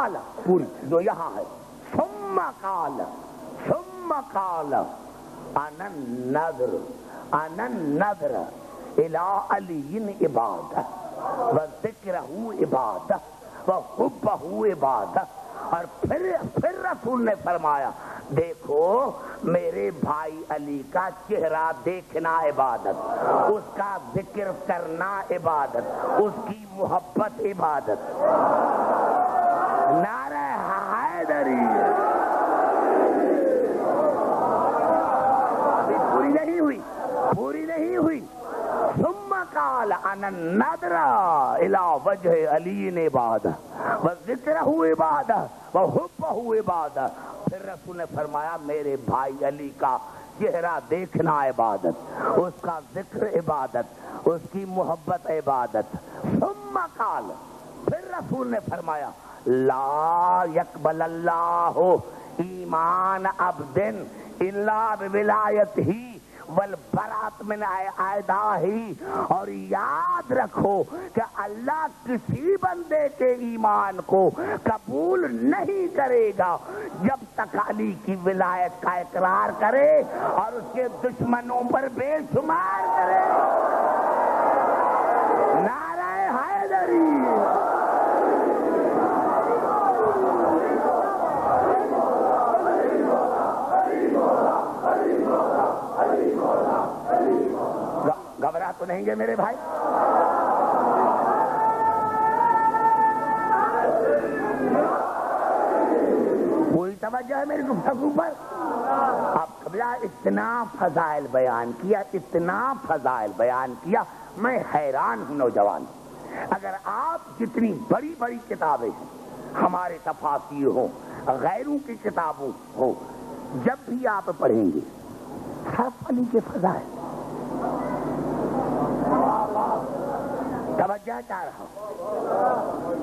قال پوری جو یہاں ہے ثم قال انا النذر الى علی عبادہ وذکرہ عبادہ وحبہ عبادہ. اور پھر رسول نے فرمایا دیکھو میرے بھائی علی کا چہرہ دیکھنا عبادت، اس کا ذکر کرنا عبادت، اس کی محبت عبادت. نعرہ حیدری. پوری نہیں ہوئی. ثم قال انا النذر الى وجہ علی عبادہ وذکرہ عبادہ وحبہ عبادہ. پھر رسول نے فرمایا میرے بھائی علی کا چہرہ دیکھنا عبادت، اس کا ذکر عبادت، اس کی محبت عبادت. ثم قال پھر رسول نے فرمایا لا يقبل اللہ ایمان عبد الا بولایتہ والبراءۃ من اعدائہ. اور یاد رکھو کہ اللہ کسی بندے کے ایمان کو قبول نہیں کرے گا جب تک علی کی ولایت کا اقرار کرے اور اس کے دشمنوں پر بے شمار کرے. نعرہ حیدری. گھبرا تو نہیں گے میرے بھائی؟ پوری توجہ ہے میری گفتگو پر؟ اب قبلہ اتنا فضائل بیان کیا میں حیران ہوں. نوجوان اگر آپ جتنی بڑی بڑی کتابیں ہمارے تفاسیر ہوں غیروں کی کتابوں ہو جب بھی آپ پڑھیں گے صرف علی کے فضائل توجہ چاہ رہا ہوں.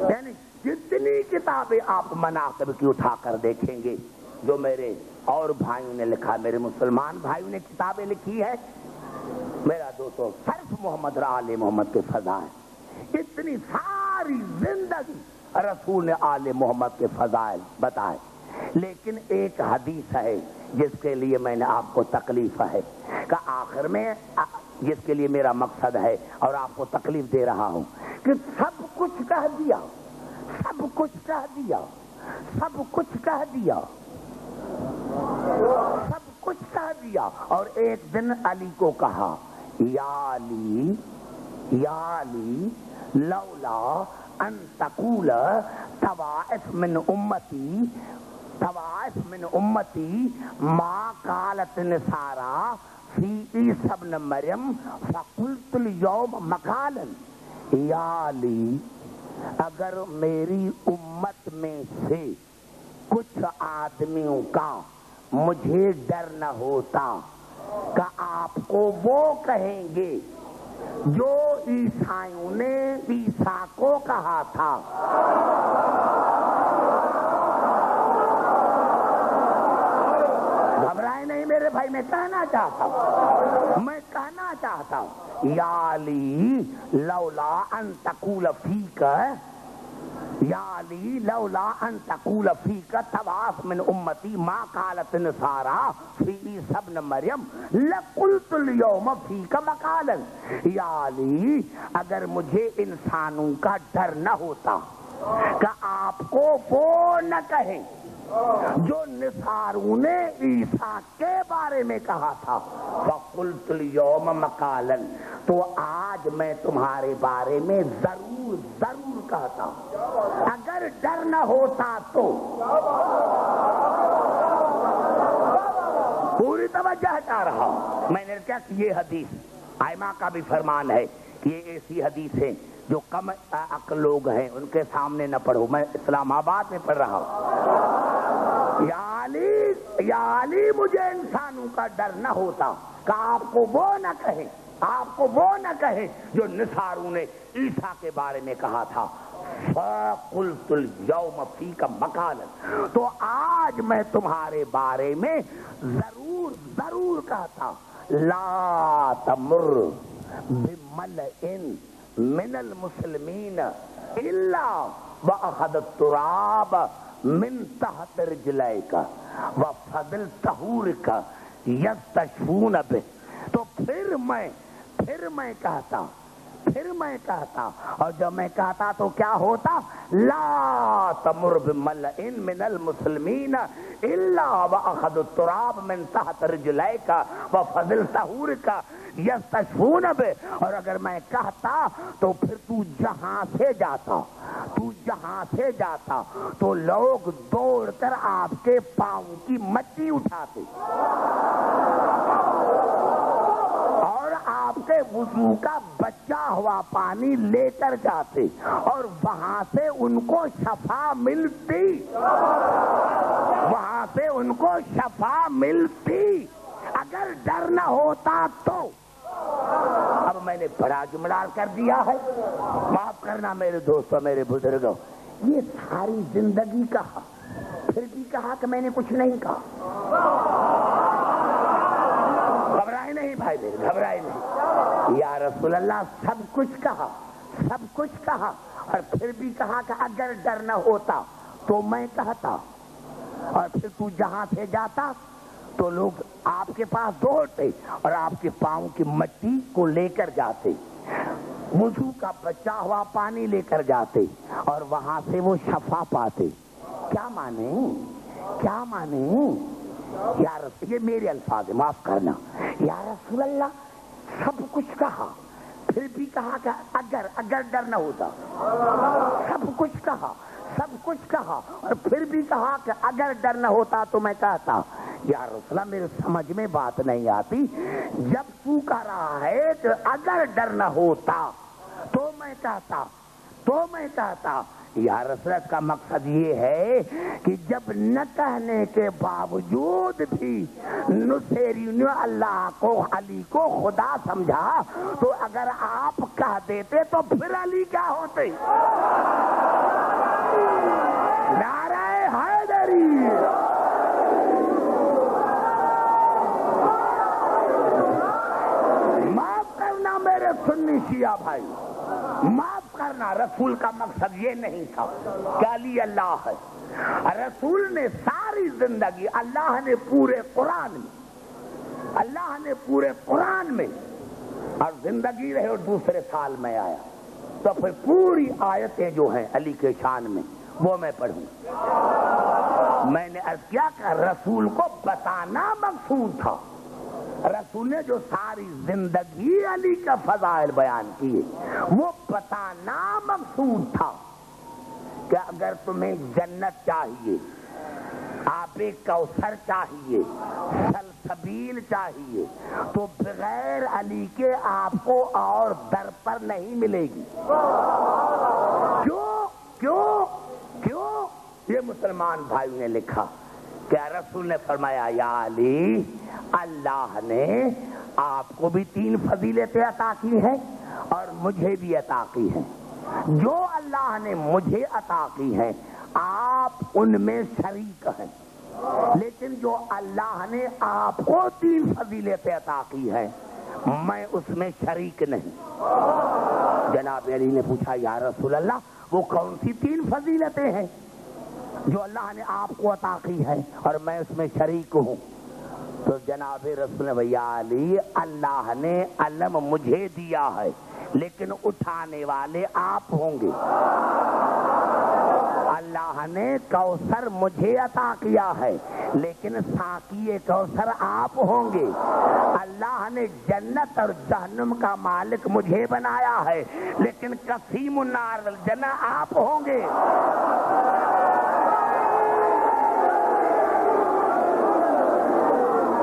یعنی جتنی کتابیں آپ مناقب کی اٹھا کر دیکھیں گے جو میرے اور بھائیوں نے لکھا، میرے مسلمان بھائیوں نے کتابیں لکھی ہے، میرا دوستو صرف محمد آل محمد کے فضائل. اتنی ساری زندگی رسول نے آل محمد کے فضائل بتائے. لیکن ایک حدیث ہے جس کے لیے میں نے آپ کو تکلیف ہے کہ آخر میں جس کے لیے میرا مقصد ہے اور آپ کو تکلیف دے رہا ہوں کہ سب کچھ کہہ دیا اور ایک دن علی کو کہا یا علی لولا ان تقول طوائف من امتی ما قالت نصارا فی عیسی ابن مریم فقلت اليوم مقالا. یا علی اگر میری امت میں سے کچھ آدمیوں کا مجھے ڈر نہ ہوتا کہ آپ کو وہ کہیں گے جو عیسائیوں نے عیسیٰ کو کہا تھا. گھبرائے نہیں میرے بھائی، میں کہنا چاہتا ہوں یا علی لولا ان تقول فیک طوائف من امتی ما قالت نصارا فی عیسی ابن مریم لقلت اليوم فیک مقالا. یا علی اگر مجھے انسانوں کا ڈر نہ ہوتا کہ آپ کو وہ نہ کہیں جو نصاروں نے عیسیٰ کے بارے میں کہا تھا فقلت اليوم مقالا، تو آج میں تمہارے بارے میں ضرور کہتا ہوں اگر ڈر نہ ہوتا تو. پوری توجہ چاہ رہا ہوں. میں نے کیا کہ یہ حدیث ائمہ کا بھی فرمان ہے کہ یہ ایسی حدیث ہے جو کم عقل لوگ ہیں ان کے سامنے نہ پڑھو. میں اسلام آباد میں پڑھ رہا ہوں. یا علی مجھے انسانوں کا ڈر نہ ہوتا کہ آپ کو وہ نہ کہے جو نصاروں نے عیسیٰ کے بارے میں کہا تھا. فَقُلْتُ الْيَوْمَ فِيكَ مَقَالًا، تو آج میں تمہارے بارے میں ضرور کہتا لا تمر بملئ من المسلمین الا وأخذ التراب من تحت رجليك وفضل طهورك یستشفون به. تو پھر میں کہتا اور جب میں کہتا تو کیا ہوتا؟ لا تمر بملئ من المسلمین الا واخذ التراب من تحت رجليك وفضل طهورك یستشفون به. اور اگر میں کہتا تو پھر تو جہاں سے جاتا تو لوگ دوڑ کر آپ کے پاؤں کی مٹی اٹھاتے اور آپ کے وضو کا بچا ہوا پانی لے کر جاتے اور وہاں سے ان کو شفا ملتی اگر ڈر نہ ہوتا تو. اب میں نے بڑا جملہ کر دیا ہے، معاف کرنا میرے دوستوں میرے بزرگوں. یہ ساری زندگی کہا، پھر بھی کہا کہ میں نے کچھ نہیں کہا. گھبرائے نہیں بھائی میرے، گھبرائے نہیں. یا رسول اللہ سب کچھ کہا اور پھر بھی کہا کہ اگر ڈر نہ ہوتا تو میں کہتا. اور پھر تو جہاں سے جاتا تو لوگ آپ کے پاس دوڑتے اور آپ کے پاؤں کی مٹی کو لے کر جاتے، وضو کا بچا ہوا پانی لے کر جاتے اور وہاں سے وہ شفا پاتے. کیا مانے یا رسول، یہ میرے الفاظ ہیں، معاف کرنا. یا رسول اللہ سب کچھ کہا پھر بھی کہا کہ اگر ڈر نہ ہوتا. سب کچھ کہا اور پھر بھی کہا کہ اگر ڈر نہ ہوتا تو میں کہتا. یا رسول اللہ میرے سمجھ میں بات نہیں آتی. جب تو کہہ رہا ہے کہ اگر ڈر نہ ہوتا تو میں کہتا. یا رسول اللہ کا مقصد یہ ہے کہ جب نہ کہنے کے باوجود بھی نصیری نے اللہ کو علی کو خدا سمجھا تو اگر آپ کہہ دیتے تو پھر علی کیا ہوتے؟ نعرہ حیدری. معاف کرنا میرے سنی شیعہ بھائی، معاف کرنا. رسول کا مقصد یہ نہیں تھا کہ علی اللہ ہے. رسول نے ساری زندگی اللہ نے پورے قرآن میں اور زندگی رہے اور دوسرے سال میں آیا تو پھر پوری آیتیں جو ہیں علی کے شان میں وہ میں پڑھوں. میں نے عرض کیا کہ رسول کو بتانا مقصود تھا. رسول نے جو ساری زندگی علی کا فضائل بیان کیے وہ بتانا مقصود تھا کہ اگر تمہیں جنت چاہیے، آب کوثر چاہیے، سلسبیل چاہیے تو بغیر علی کے آپ کو اور در پر نہیں ملے گی. کیوں یہ مسلمان بھائیوں نے لکھا کہ رسول نے فرمایا یا علی اللہ نے آپ کو بھی 3 فضیلتیں عطا کی ہیں اور مجھے بھی عطا کی ہیں. جو اللہ نے مجھے عطا کی ہیں آپ ان میں شریک ہیں، لیکن جو اللہ نے آپ کو 3 فضیلتیں عطا کی ہیں میں اس میں شریک نہیں. جناب علی نے پوچھا یا رسول اللہ وہ کون سی 3 فضیلتیں ہیں جو اللہ نے آپ کو عطا کی ہے اور میں اس میں شریک ہوں؟ تو جناب رسول نے یا علی اللہ نے علم مجھے دیا ہے لیکن اٹھانے والے آپ ہوں گے. اللہ نے کوثر مجھے عطا کیا ہے لیکن ساقی کوثر آپ ہوں گے. اللہ نے جنت اور جہنم کا مالک مجھے بنایا ہے لیکن قسیم النار والجنہ آپ ہوں گے.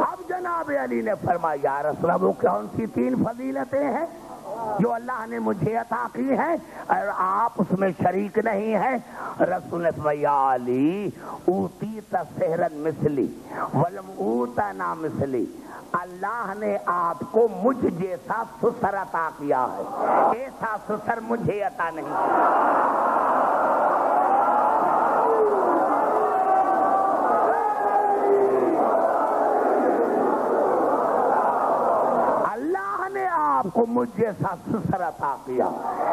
اب جناب علی نے فرمایا یا رسول اللہ وہ کون سی 3 فضیلتیں ہیں جو اللہ نے مجھے عطا کی ہیں اور آپ اس میں شریک نہیں ہیں؟ رسول نے فرمایا یا علی اوتیت سحرا مثلی ولم اوتنا مثلی. اللہ نے آپ کو مجھ جیسا سسر عطا کیا ہے، ایسا سسر مجھے عطا نہیں کیا. کو مجھ جیسا سسر عطا کیا،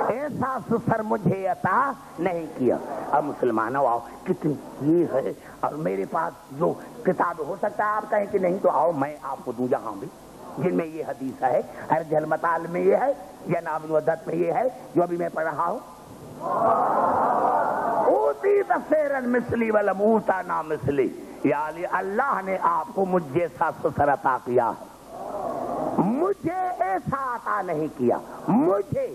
ایسا سسر مجھے عطا نہیں کیا۔ اب مسلمانوں آؤ، کتنی یہ ہے، اور میرے پاس جو کتاب ہو سکتا ہے آپ کہیں کہ نہیں تو آؤ میں آپ کو دوں جہاں بھی جن میں یہ حدیث ہے، ارج المطال میں یہ ہے یا نابل ودت میں یہ ہے جو ابھی میں پڑھ رہا ہوں۔ اوتی تفسیرن مثلی ولم اوتا نا مثلی، یعنی اللہ نے آپ کو مجھ جیسا سسر عطا کیا ہے، مجھے ایسا عطا نہیں کیا۔ مجھے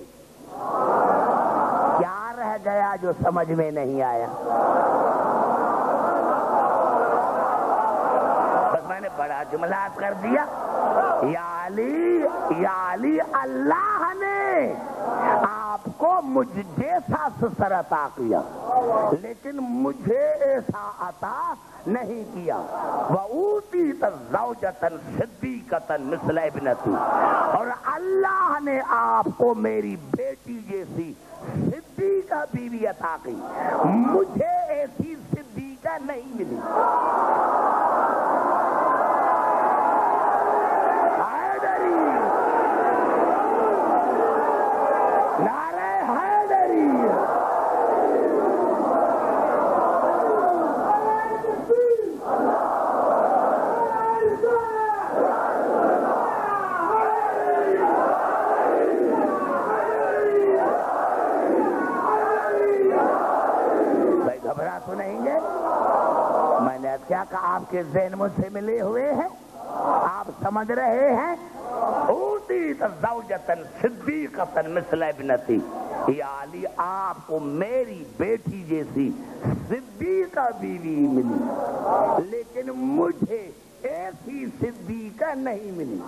کیا رہ گیا جو سمجھ میں نہیں آیا؟ بس میں نے بڑا جملات کر دیا۔ یعنی اللہ نے آپ کو مجھ جیسا سسر عطا کیا لیکن مجھے ایسا عطا نہیں کیا۔ وَأُوتِيتَ زَوْجَةً صِدِّيقَةً مِثْلَ ابْنَتِي، اور اللہ نے آپ کو میری بیٹی جیسی صدیقہ بیوی عطا کی، مجھے ایسی صدیقہ نہیں ملی۔ گھبرا تو نہیں گئے؟ میں نے کیا کہا آپ کے ذہن مجھ سے ملے ہوئے ہیں، آپ سمجھ رہے ہیں۔ اوتیت زوجۃ صدیقۃ مثل ابنتی، یعنی آپ کو میری بیٹی جیسی صدیقہ بیوی ملی لیکن مجھے ایسی صدیقہ نہیں ملی۔